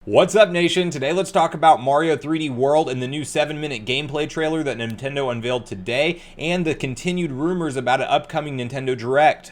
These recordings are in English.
What's up, nation? Today let's talk about Mario 3D World and the new 7-minute gameplay trailer that Nintendo unveiled today, and the continued rumors about an upcoming Nintendo Direct.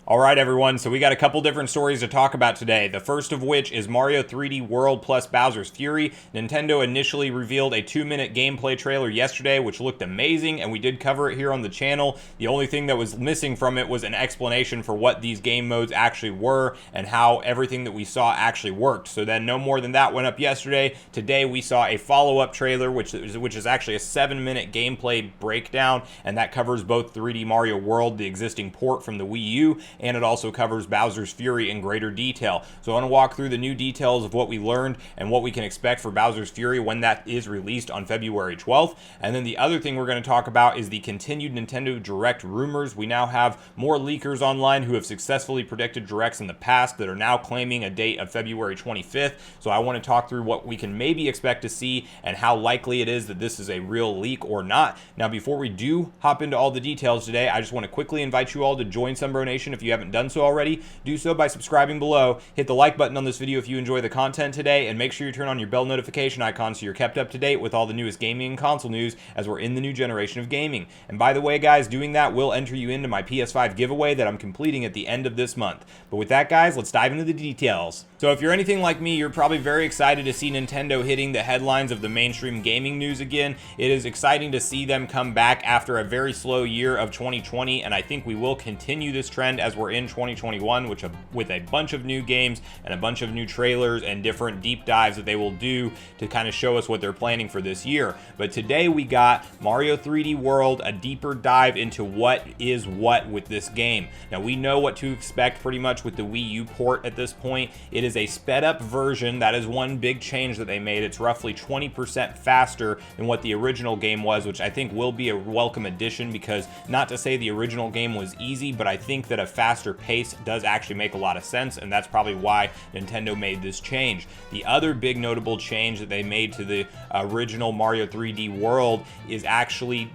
Alright everyone, so we got a couple different stories to talk about today. The first of which is Mario 3D World plus Bowser's Fury. Nintendo initially revealed a 2-minute gameplay trailer yesterday, which looked amazing, and we did cover it here on the channel. The only thing that was missing from it was an explanation for what these game modes actually were and how everything that we saw actually worked. So then no more than that went up yesterday. Today we saw a follow-up trailer, which is actually a 7-minute gameplay breakdown, and that covers both 3D Mario World, the existing port from the Wii U, and it also covers Bowser's Fury in greater detail. So I want to walk through the new details of what we learned and what we can expect for Bowser's Fury when that is released on February 12th. And then the other thing we're going to talk about is the continued Nintendo Direct rumors. We now have more leakers online who have successfully predicted Directs in the past that are now claiming a date of February 25th. So I want to talk through what we can maybe expect to see and how likely it is that this is a real leak or not. Now, before we do hop into all the details today, I just want to quickly invite you all to join Sunbro Nation if you haven't done so already. Do so by subscribing below, hit the like button on this video if you enjoy the content today, and make sure you turn on your bell notification icon so you're kept up to date with all the newest gaming and console news as we're in the new generation of gaming. And by the way, guys, doing that will enter you into my PS5 giveaway that I'm completing at the end of this month. But with that, guys, let's dive into the details. So if you're anything like me, you're probably very excited to see Nintendo hitting the headlines of the mainstream gaming news again. It is exciting to see them come back after a very slow year of 2020, and I think we will continue this trend as we're in 2021, with a bunch of new games and a bunch of new trailers and different deep dives that they will do to kind of show us what they're planning for this year. But today we got Mario 3D World, a deeper dive into what is what with this game. Now, we know what to expect pretty much with the Wii U port at this point. It is a sped up version. That is one big change that they made. It's roughly 20% faster than what the original game was, which I think will be a welcome addition, because not to say the original game was easy, but I think that a faster pace does actually make a lot of sense, and that's probably why Nintendo made this change. The other big notable change that they made to the original Mario 3D World is actually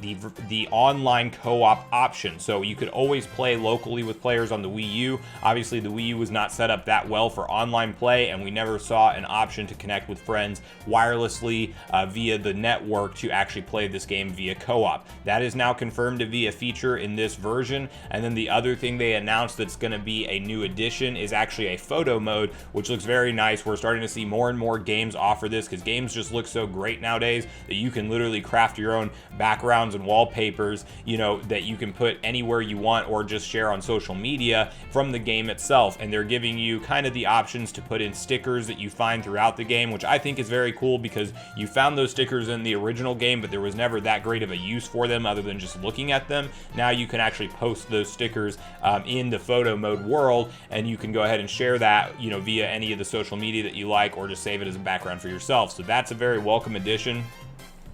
the online co-op option. So you could always play locally with players on the Wii U. Obviously, the Wii U was not set up that well for online play, and we never saw an option to connect with friends wirelessly via the network to actually play this game via co-op. That is now confirmed to be a feature in this version. And then the other thing they announced that's going to be a new addition is actually a photo mode, which looks very nice. We're starting to see more and more games offer this, because games just look so great nowadays that you can literally craft your own backgrounds and wallpapers, that you can put anywhere you want or just share on social media from the game itself. And they're giving you kind of the options to put in stickers that you find throughout the game, which I think is very cool, because you found those stickers in the original game, but there was never that great of a use for them other than just looking at them. Now you can actually post those stickers in the photo mode world, and you can go ahead and share that via any of the social media that you like, or just save it as a background for yourself. So that's a very welcome addition.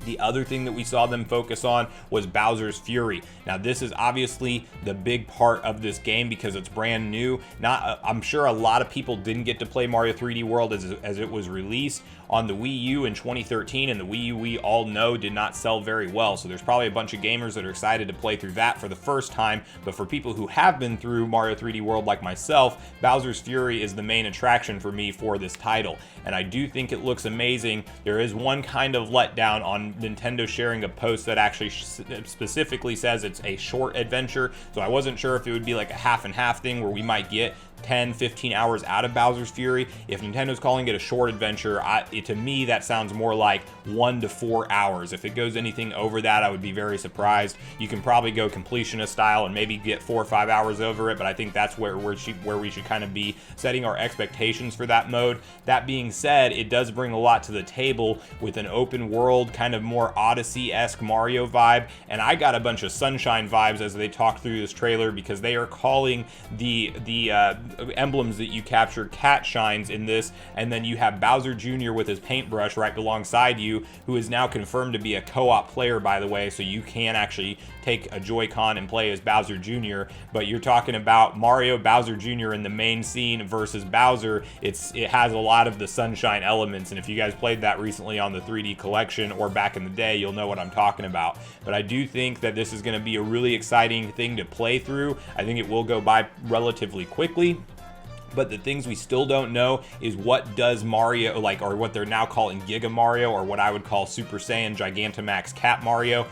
The other thing that we saw them focus on was Bowser's Fury. Now, this is obviously the big part of this game because it's brand new. I'm sure a lot of people didn't get to play Mario 3D World as it was released on the Wii U in 2013, and the Wii U, we all know, did not sell very well. So there's probably a bunch of gamers that are excited to play through that for the first time. But for people who have been through Mario 3D World like myself, Bowser's Fury is the main attraction for me for this title. And I do think it looks amazing. There is one kind of letdown on Nintendo sharing a post that actually specifically says it's a short adventure. So I wasn't sure if it would be like a half and half thing where we might get 10-15 hours out of Bowser's Fury. If Nintendo's calling it a short adventure, to me that sounds more like 1 to 4 hours. If it goes anything over that, I would be very surprised. You can probably go completionist style and maybe get 4 or 5 hours over it, but I think that's where we should kind of be setting our expectations for that mode. That being said, it does bring a lot to the table with an open world, kind of more Odyssey-esque Mario vibe, and I got a bunch of Sunshine vibes as they talk through this trailer, because they are calling the emblems that you capture cat shines in this, and then you have Bowser Jr. with his paintbrush right alongside you, who is now confirmed to be a co-op player, by the way, so you can actually take a Joy-Con and play as Bowser Jr., but you're talking about Mario, Bowser Jr. in the main scene versus Bowser. It has a lot of the Sunshine elements, and if you guys played that recently on the 3D collection or back in the day, you'll know what I'm talking about. But I do think that this is going to be a really exciting thing to play through. I think it will go by relatively quickly. But the things we still don't know is what does Mario, or what they're now calling Giga Mario, or what I would call Super Saiyan Gigantamax Cat Mario.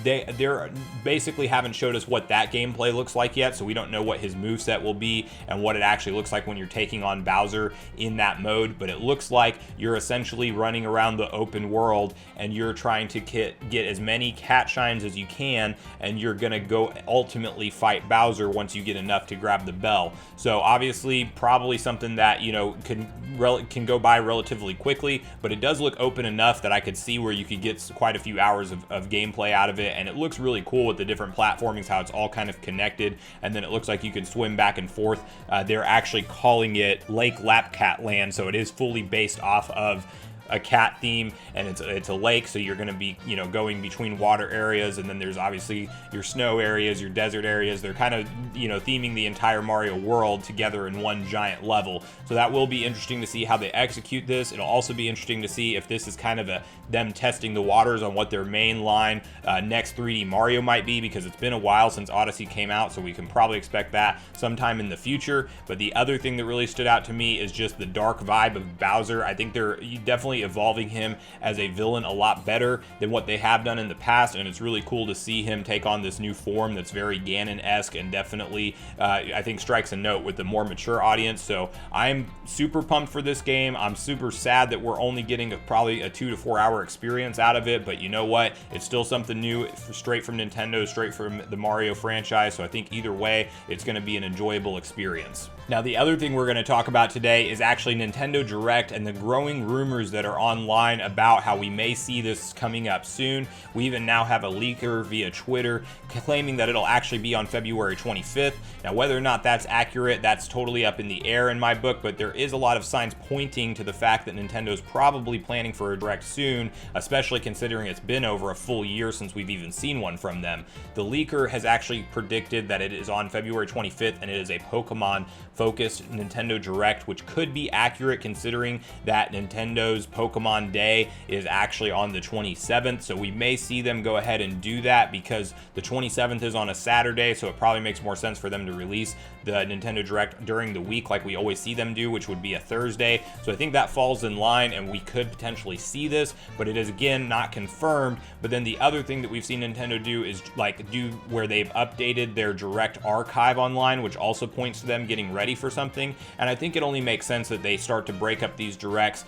They're basically haven't showed us what that gameplay looks like yet, so we don't know what his moveset will be and what it actually looks like when you're taking on Bowser in that mode. But it looks like you're essentially running around the open world and you're trying to get as many cat shines as you can, and you're gonna go ultimately fight Bowser once you get enough to grab the bell. So obviously, probably something that, you know, can go by relatively quickly, but it does look open enough that I could see where you could get quite a few hours of gameplay out of it, and it looks really cool with the different platformings, how it's all kind of connected, and then it looks like you can swim back and forth. They're actually calling it Lake Lapcat Land, so it is fully based off of a cat theme, and it's a lake, so you're going to be, you know, going between water areas, and then there's obviously your snow areas, your desert areas. They're kind of, you know, theming the entire Mario world together in one giant level. So that will be interesting to see how they execute this. It'll also be interesting to see if this is kind of them testing the waters on what their main line next 3D Mario might be, because it's been a while since Odyssey came out, so we can probably expect that sometime in the future. But the other thing that really stood out to me is just the dark vibe of Bowser. I think they're definitely evolving him as a villain a lot better than what they have done in the past, and it's really cool to see him take on this new form that's very Ganon-esque, and definitely I think strikes a note with the more mature audience. So I'm super pumped for this game. I'm super sad that we're only getting probably a 2 to 4 hour experience out of it, but you know what, it's still something new, straight from Nintendo, straight from the Mario franchise. So I think either way, it's going to be an enjoyable experience. Now, the other thing we're going to talk about today is actually Nintendo Direct and the growing rumors that are online about how we may see this coming up soon. We even now have a leaker via Twitter claiming that it'll actually be on February 25th. Now, whether or not that's accurate, that's totally up in the air in my book, but there is a lot of signs pointing to the fact that Nintendo's probably planning for a Direct soon, especially considering it's been over a full year since we've even seen one from them. The leaker has actually predicted that it is on February 25th, and it is a Pokemon-focused Nintendo Direct, which could be accurate considering that Nintendo's Pokemon Day is actually on the 27th, so we may see them go ahead and do that because the 27th is on a Saturday, so it probably makes more sense for them to release the Nintendo Direct during the week like we always see them do, which would be a Thursday. So I think that falls in line, and we could potentially see this, but it is again not confirmed. But then the other thing that we've seen Nintendo do is do where they've updated their Direct archive online, which also points to them getting ready for something. And I think it only makes sense that they start to break up these Directs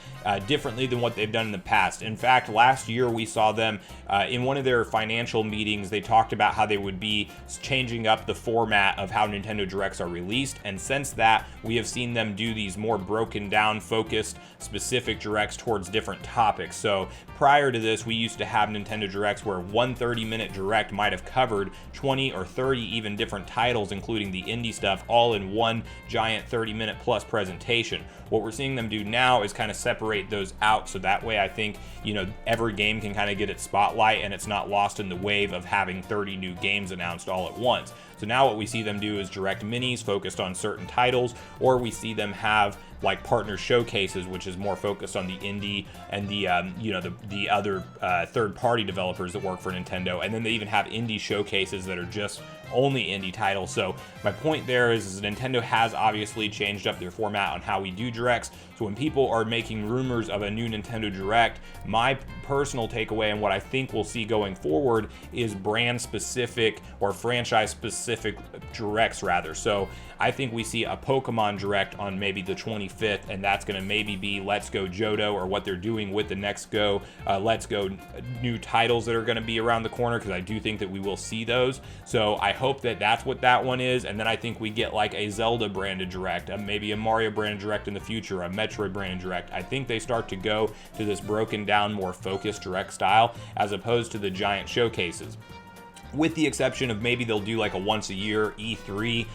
differently than what they've done in the past. In fact, last year we saw them in one of their financial meetings. They talked about how they would be changing up the format of how Nintendo Directs are released, and since that we have seen them do these more broken down, focused, specific Directs towards different topics. So prior to this, we used to have Nintendo Directs where one 30-minute Direct might have covered 20 or 30 even different titles, including the indie stuff, all in one giant 30-minute plus presentation. What we're seeing them do now is kind of separate those out, so that way I think, you know, every game can kind of get its spotlight and it's not lost in the wave of having 30 new games announced all at once. So now what we see them do is Direct minis focused on certain titles, or we see them have like partner showcases, which is more focused on the indie and the other third-party developers that work for Nintendo, and then they even have indie showcases that are just only indie titles. So my point there is Nintendo has obviously changed up their format on how we do Directs. So when people are making rumors of a new Nintendo Direct, my personal takeaway and what I think we'll see going forward is brand-specific or franchise-specific Directs rather. So I think we see a Pokemon Direct on maybe the 25th, and that's going to maybe be Let's Go Johto, or what they're doing with the next Let's Go new titles that are going to be around the corner, because I do think that we will see those. So I hope that that's what that one is, and then I think we get like a Zelda branded Direct, maybe a Mario branded Direct in the future, a Metroid branded Direct. I think they start to go to this broken down, more focused Direct style as opposed to the giant showcases. with the exception of maybe they'll do like a once a year E3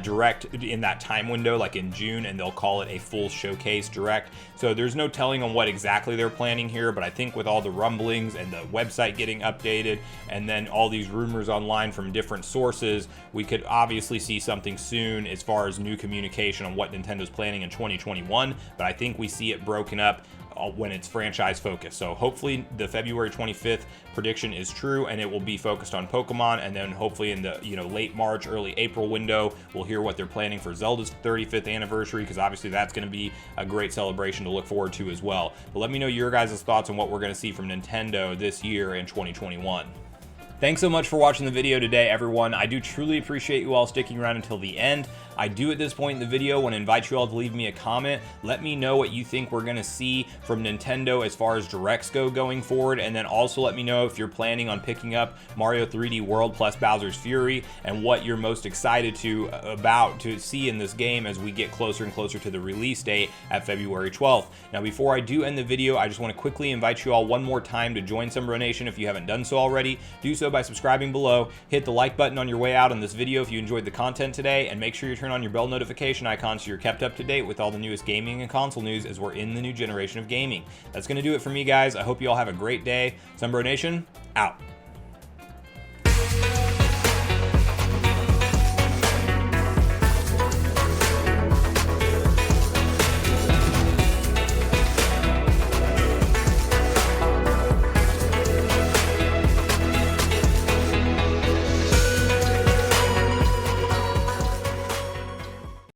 direct in that time window, like in June, and they'll call it a full showcase direct. So there's no telling on what exactly they're planning here, but I think with all the rumblings and the website getting updated and then all these rumors online from different sources, we could obviously see something soon as far as new communication on what Nintendo's planning in 2021, but I think we see it broken up when it's franchise focused. So hopefully the February 25th prediction is true and it will be focused on Pokemon, and then hopefully in the late March, early April window, we'll hear what they're planning for Zelda's 35th anniversary, because obviously that's going to be a great celebration to look forward to as well. But let me know your guys' thoughts on what we're going to see from Nintendo this year in 2021. Thanks so much for watching the video today, everyone. I do truly appreciate you all sticking around until the end. I do at this point in the video want to invite you all to leave me a comment. Let me know what you think we're going to see from Nintendo as far as directs go going forward, and then also let me know if you're planning on picking up Mario 3D World plus Bowser's Fury and what you're most excited to see in this game as we get closer and closer to the release date at February 12th. Now, before I do end the video, I just want to quickly invite you all one more time to join Sunbro Nation if you haven't done so already. Do so by subscribing below, hit the like button on your way out on this video if you enjoyed the content today, and make sure you turn on your bell notification icon so you're kept up to date with all the newest gaming and console news as we're in the new generation of gaming. That's going to do it for me, guys. I hope you all have a great day. Sunbro Nation, out.